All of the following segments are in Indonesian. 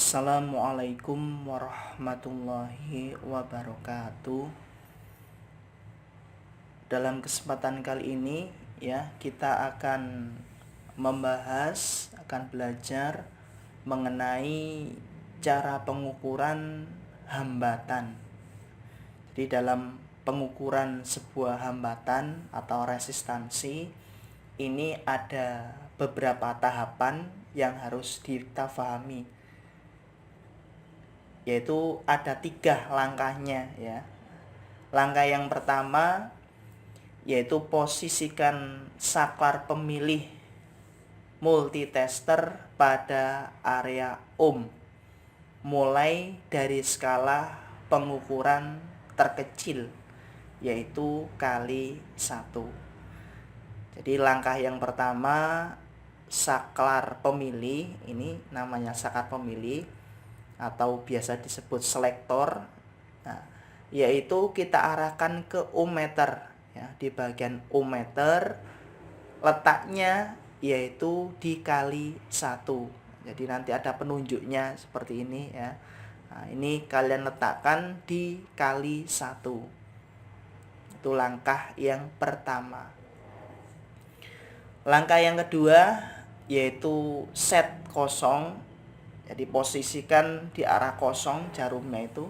Assalamualaikum warahmatullahi wabarakatuh. Dalam kesempatan kali ini ya, kita akan belajar mengenai cara pengukuran hambatan. Jadi dalam pengukuran sebuah hambatan atau resistansi ini ada beberapa tahapan yang harus kita pahami, yaitu ada 3 langkahnya ya. Langkah yang pertama yaitu posisikan saklar pemilih multitester pada area mulai dari skala pengukuran terkecil, yaitu kali 1. Jadi langkah yang pertama, saklar pemilih, ini namanya saklar pemilih atau biasa disebut selektor. Nah, yaitu kita arahkan ke ohmmeter ya. Di bagian ohmmeter letaknya yaitu dikali 1. Jadi nanti ada penunjuknya seperti ini ya. Nah, ini kalian letakkan dikali 1. Itu langkah yang pertama. Langkah yang kedua yaitu set kosong. Jadi posisikan di arah kosong jarumnya itu.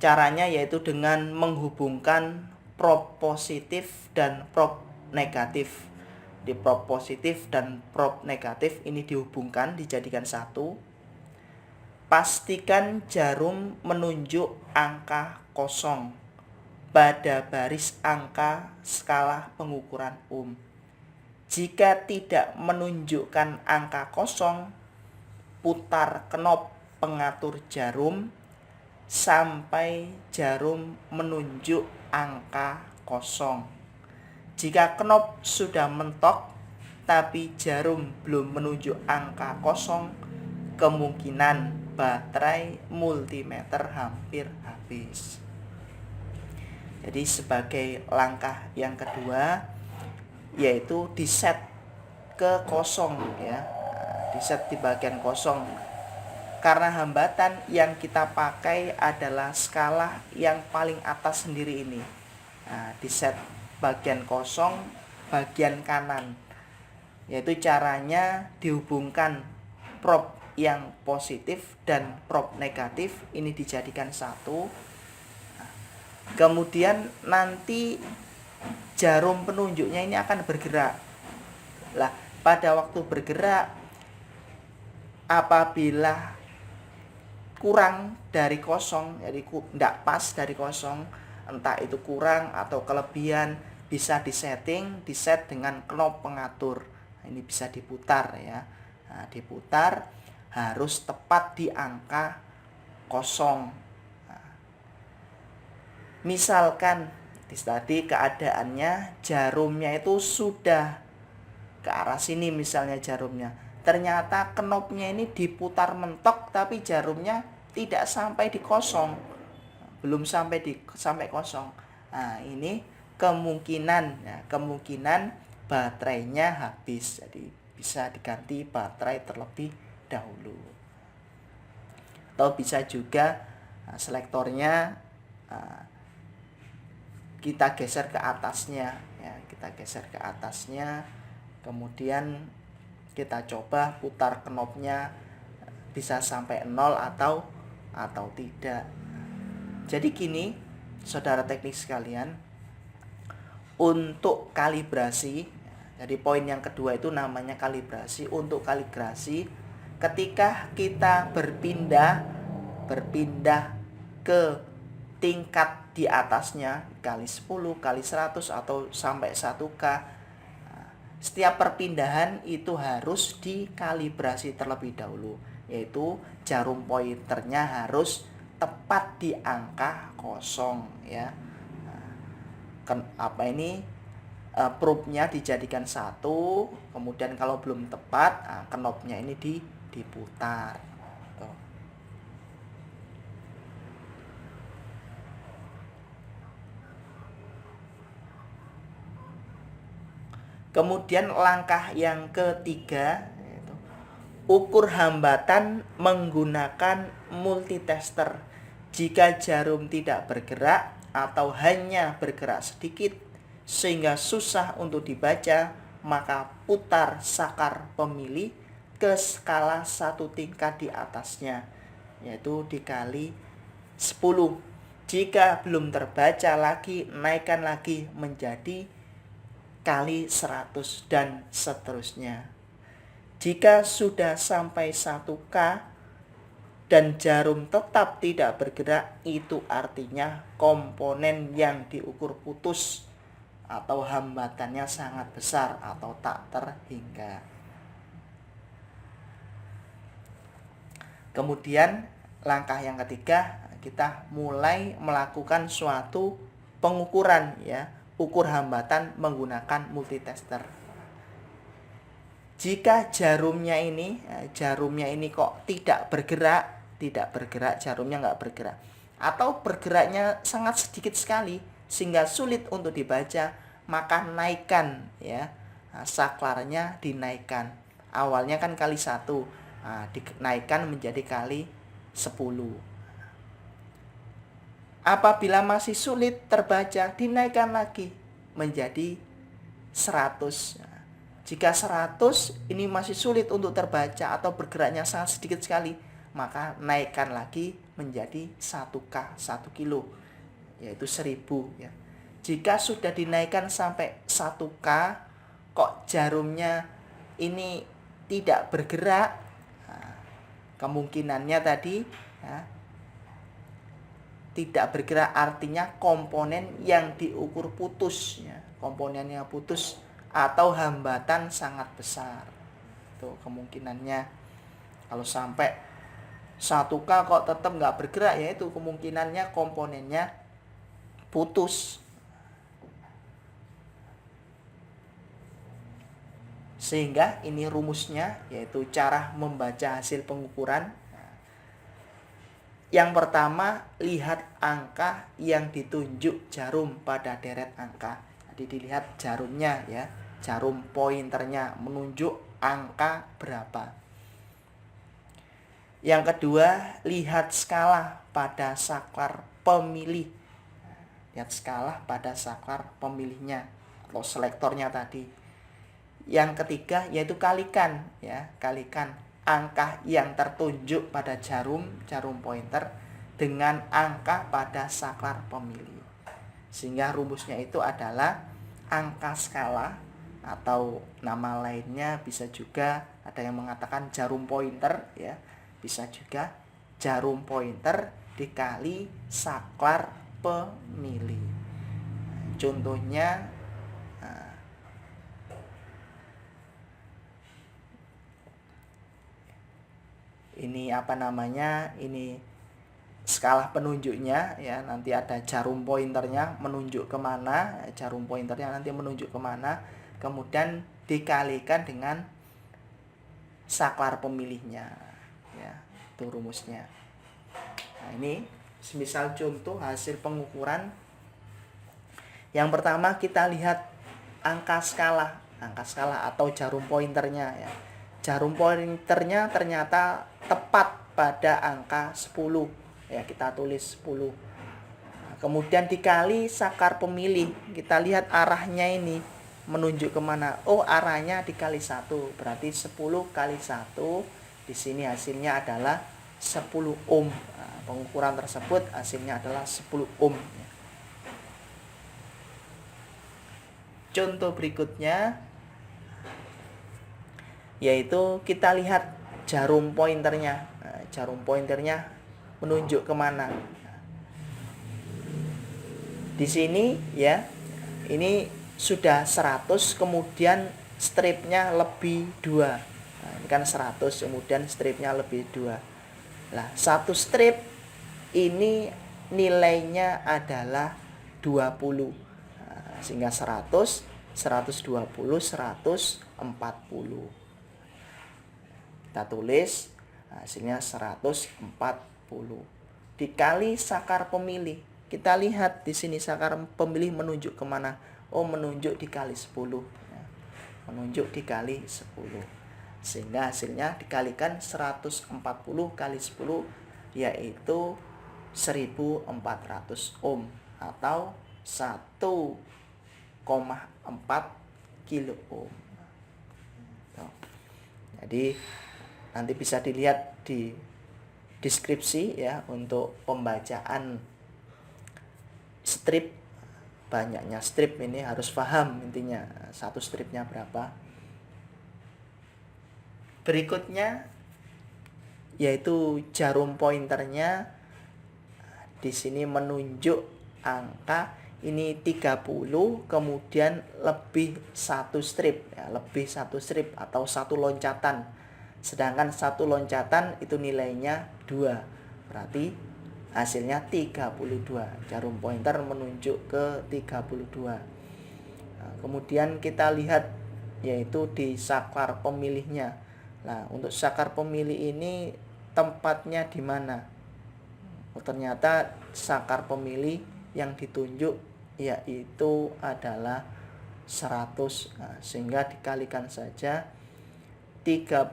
Caranya yaitu dengan menghubungkan prob positif dan prob negatif. Di prob positif dan prob negatif ini dihubungkan, dijadikan satu. Pastikan jarum menunjuk angka kosong pada baris angka skala pengukuran Jika tidak menunjukkan angka kosong, putar knop pengatur jarum sampai jarum menunjuk angka kosong. Jika knop sudah mentok tapi jarum belum menunjuk angka kosong, kemungkinan baterai multimeter hampir habis. Jadi sebagai langkah yang kedua yaitu diset ke kosong ya. Diset di bagian kosong. Karena hambatan yang kita pakai adalah skala yang paling atas sendiri ini. Nah, diset bagian kosong bagian kanan. Yaitu caranya dihubungkan prob yang positif dan prob negatif ini dijadikan satu. Nah, kemudian nanti jarum penunjuknya ini akan bergerak. Lah, pada waktu bergerak apabila kurang dari kosong, jadi tidak pas dari kosong, entah itu kurang atau kelebihan, bisa diset dengan knop pengatur. Nah, ini bisa diputar ya. Nah, diputar harus tepat di angka kosong. Nah, misalkan tadi keadaannya jarumnya itu sudah ke arah sini, misalnya jarumnya ternyata knopnya ini diputar mentok tapi jarumnya tidak sampai di kosong, belum sampai kosong. Nah, ini kemungkinan baterainya habis. Jadi bisa diganti baterai terlebih dahulu. Atau bisa juga selektornya kita geser ke atasnya ya, kemudian kita coba putar knopnya bisa sampai 0 atau tidak. Jadi gini, saudara teknik sekalian, untuk kalibrasi, jadi poin yang kedua itu namanya kalibrasi. Untuk kalibrasi, ketika kita berpindah ke tingkat di atasnya kali 10, kali 100 atau sampai 1K, setiap perpindahan itu harus dikalibrasi terlebih dahulu, yaitu jarum pointernya harus tepat di angka kosong ya. Probe-nya dijadikan 1, kemudian kalau belum tepat, knopnya ini diputar. Kemudian langkah yang ketiga yaitu Ukur hambatan menggunakan multitester. Jika jarum tidak bergerak atau hanya bergerak sedikit sehingga susah untuk dibaca, maka putar sakar pemilih ke skala 1 tingkat di atasnya, yaitu dikali 10. Jika belum terbaca lagi, naikkan lagi menjadi kali 100 dan seterusnya. Jika sudah sampai 1K dan jarum tetap tidak bergerak, itu artinya komponen yang diukur putus atau hambatannya sangat besar atau tak terhingga. Kemudian langkah yang ketiga, kita mulai melakukan suatu pengukuran, ya, ukur hambatan menggunakan multitester. Jika jarumnya ini kok tidak bergerak, jarumnya nggak bergerak, atau bergeraknya sangat sedikit sekali sehingga sulit untuk dibaca, maka naikkan, ya, saklarnya dinaikkan. Awalnya kan kali 1, dinaikkan menjadi kali 10. Apabila masih sulit terbaca, dinaikkan lagi menjadi 100. Jika 100 ini masih sulit untuk terbaca atau bergeraknya sangat sedikit sekali, maka naikkan lagi menjadi 1K, 1 kilo, yaitu 1000, ya. Jika sudah dinaikkan sampai 1K, kok jarumnya ini tidak bergerak, kemungkinannya tadi, ya, tidak bergerak artinya komponen yang diukur putus, ya, komponennya putus atau hambatan sangat besar. Itu kemungkinannya. Kalau sampai 1K kok tetap nggak bergerak, ya itu kemungkinannya komponennya putus. Sehingga ini rumusnya, yaitu cara membaca hasil pengukuran. Yang pertama, lihat angka yang ditunjuk jarum pada deret angka. Jadi dilihat jarumnya, ya, jarum pointernya menunjuk angka berapa. Yang kedua, lihat skala pada saklar pemilih. Lihat skala pada saklar pemilihnya atau selektornya tadi. Yang ketiga yaitu kalikan, ya, kalikan angka yang tertunjuk pada jarum pointer dengan angka pada saklar pemilih. Sehingga rumusnya itu adalah angka skala, atau nama lainnya bisa juga ada yang mengatakan jarum pointer, ya, bisa juga jarum pointer dikali saklar pemilih. Contohnya, ini ini skala penunjuknya, ya, nanti ada jarum pointernya menunjuk kemana, kemudian dikalikan dengan saklar pemilihnya, ya, itu rumusnya. Nah, ini semisal contoh hasil pengukuran. Yang pertama kita lihat angka skala atau jarum pointernya, ya. Jarum pointernya ternyata tepat pada angka 10, ya, kita tulis 10. Nah, kemudian dikali saklar pemilih, kita lihat arahnya ini menunjuk kemana. Oh, arahnya dikali 1, berarti 10 kali 1, di sini hasilnya adalah 10 ohm. Nah, pengukuran tersebut hasilnya adalah 10 ohm. Contoh berikutnya yaitu kita lihat jarum pointernya. Nah, jarum pointernya menunjuk kemana. Di sini, ya, ini sudah 100, kemudian stripnya lebih 2. Nah, ini kan 100, kemudian stripnya lebih 2. Nah, satu strip ini nilainya adalah 20. Nah, sehingga 100, 120, 140. Kita tulis hasilnya 140 dikali saklar pemilih. Kita lihat di sini saklar pemilih menunjuk kemana? Oh, menunjuk dikali 10. Menunjuk dikali 10. sehingga hasilnya dikalikan 140 kali 10 yaitu 1400 ohm atau 1,4 kilo ohm. Jadi nanti bisa dilihat di deskripsi ya untuk pembacaan strip. Banyaknya strip ini harus paham intinya satu stripnya berapa. Berikutnya yaitu jarum pointernya di sini menunjuk angka ini 30 kemudian lebih satu strip ya, lebih satu strip atau satu loncatan. Sedangkan satu loncatan itu nilainya 2. Berarti hasilnya 32. Jarum pointer menunjuk ke 32. Nah, kemudian kita lihat yaitu di saklar pemilihnya. Nah, untuk saklar pemilih ini tempatnya di mana? Ternyata saklar pemilih yang ditunjuk yaitu adalah 100. Nah, sehingga dikalikan saja 32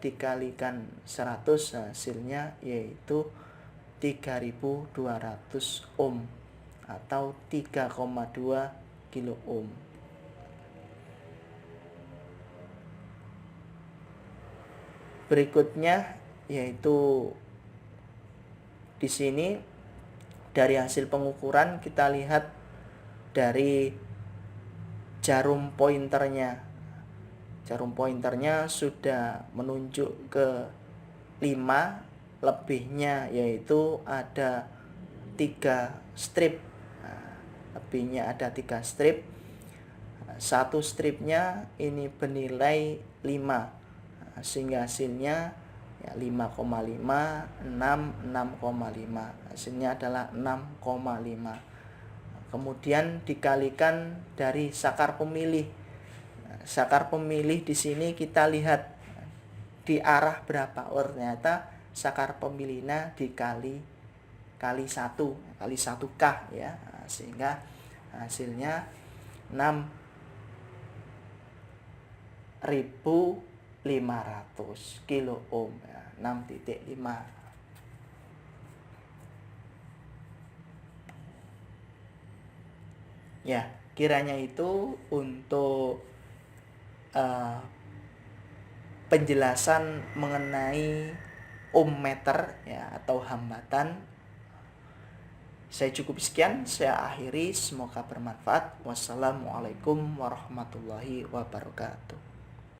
dikalikan 100 hasilnya yaitu 3200 ohm atau 3,2 kilo ohm. Berikutnya yaitu di sini dari hasil pengukuran kita lihat dari jarum pointernya. Jarum pointernya sudah menunjuk ke 5, lebihnya yaitu ada 3 strip. Nah, lebihnya ada 3 strip. Satu stripnya ini bernilai 5. Nah, sehingga hasilnya ya 5,5, 6, 6,5. Hasilnya adalah 6,5. Kemudian dikalikan dari saklar pemilih. Saklar pemilih di sini kita lihat di arah berapa. Oh, ternyata saklar pemilihnya dikali 1 kali 1K ya. Sehingga hasilnya 6.500 kilo ohm ya, 6,5. Ya, kiranya itu untuk penjelasan mengenai ohmmeter ya atau hambatan. Saya cukup sekian, saya akhiri, semoga bermanfaat. Wassalamualaikum warahmatullahi wabarakatuh.